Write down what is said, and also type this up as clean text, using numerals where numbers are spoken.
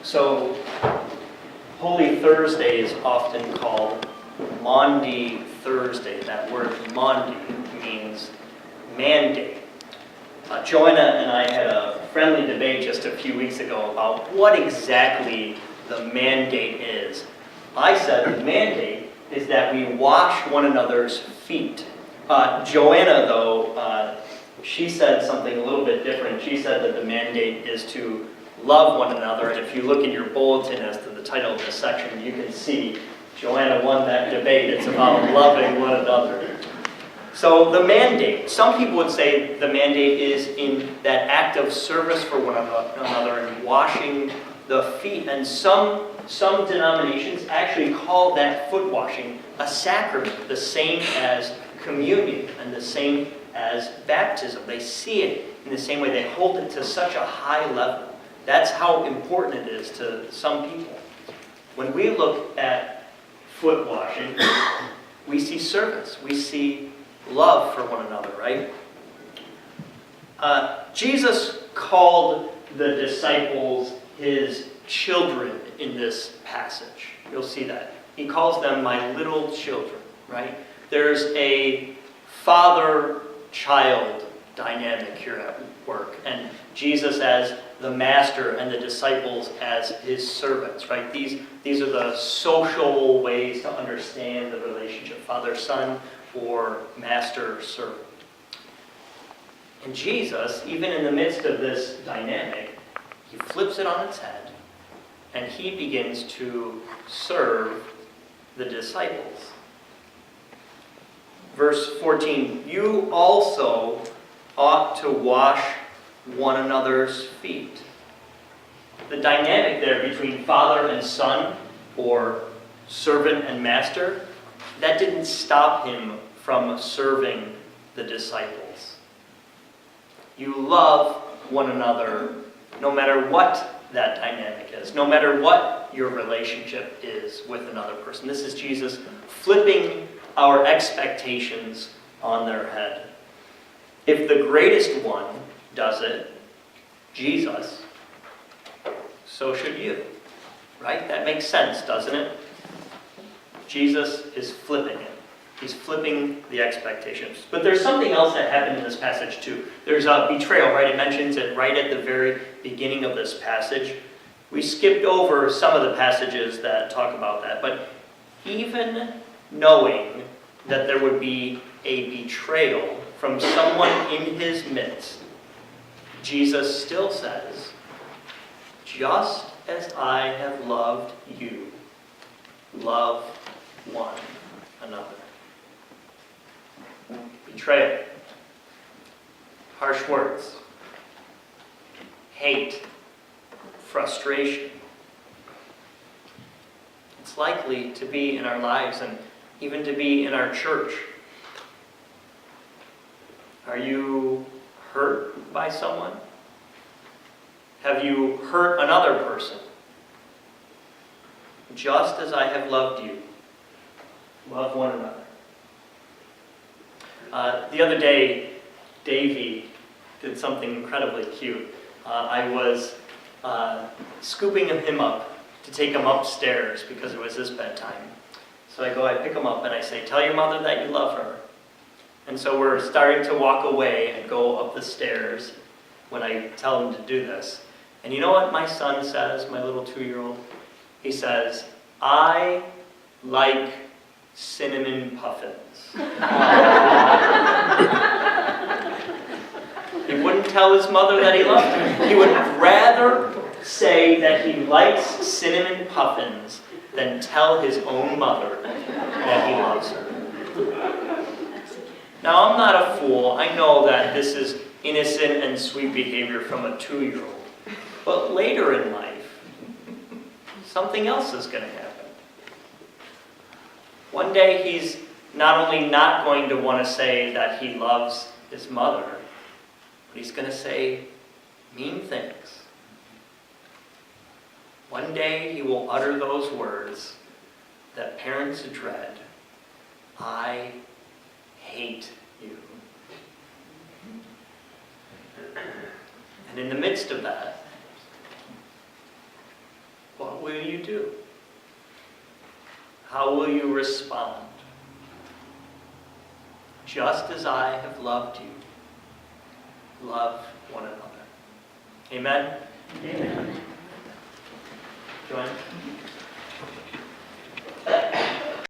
So, Holy Thursday is often called Maundy Thursday. That word Maundy means mandate. Joanna and I had a friendly debate just a few weeks ago about what exactly the mandate is. I said the mandate is that we wash one another's feet. Joanna, though, she said something a little bit different. She said that the mandate is to love one another. And if you look in your bulletin as to the title of this section, you can see Joanna won that debate. It's about loving one another. So the mandate, some people would say the mandate is in that act of service for one another and washing the feet. And some denominations actually call that foot washing a sacrament, the same as communion and the same as baptism. They see it in the same way. They hold it to such a high level. That's how important it is to some people. When we look at foot washing, we see service. We see love for one another, right? Jesus called the disciples his children in this passage. You'll see that. He calls them my little children, right? There's a father-child dynamic here at work, and Jesus as the master and the disciples as his servants, right? These are the social ways to understand the relationship, father-son or master-servant. And Jesus, even in the midst of this dynamic, he flips it on its head and he begins to serve the disciples. Verse 14, you also ought to wash one another's feet. The dynamic there between father and son, or servant and master, that didn't stop him from serving the disciples. You love one another no matter what that dynamic is, no matter what your relationship is with another person. This is Jesus flipping our expectations on their head. If the greatest one does it, Jesus, so should you. Right? That makes sense, doesn't it? Jesus is flipping it. He's flipping the expectations. But there's something else that happened in this passage too. There's a betrayal, right? It mentions it right at the very beginning of this passage. We skipped over some of the passages that talk about that. But even knowing that there would be a betrayal from someone in his midst, Jesus still says, just as I have loved you, love one another. Betrayal, harsh words, hate, frustration. It's likely to be in our lives and even to be in our church. Are you hurt by someone? Have you hurt another person? Just as I have loved you, love one another. The other day, Davey did something incredibly cute. I was scooping him up to take him upstairs because it was his bedtime. So I pick him up and I say, tell your mother that you love her. And so we're starting to walk away and go up the stairs when I tell him to do this. And you know what my son says, my little 2-year-old? He says, I like cinnamon puffins. He wouldn't tell his mother that he loved her. He would rather say that he likes cinnamon puffins than tell his own mother that he loves her. Now, I'm not a fool. I know that this is innocent and sweet behavior from a 2-year-old. But later in life, something else is going to happen. One day, he's not only not going to want to say that he loves his mother, but he's going to say mean things. One day, he will utter those words that parents dread. I hate you. And in the midst of that, will you do? How will you respond? Just as I have loved you, love one another. Amen? Amen. Join.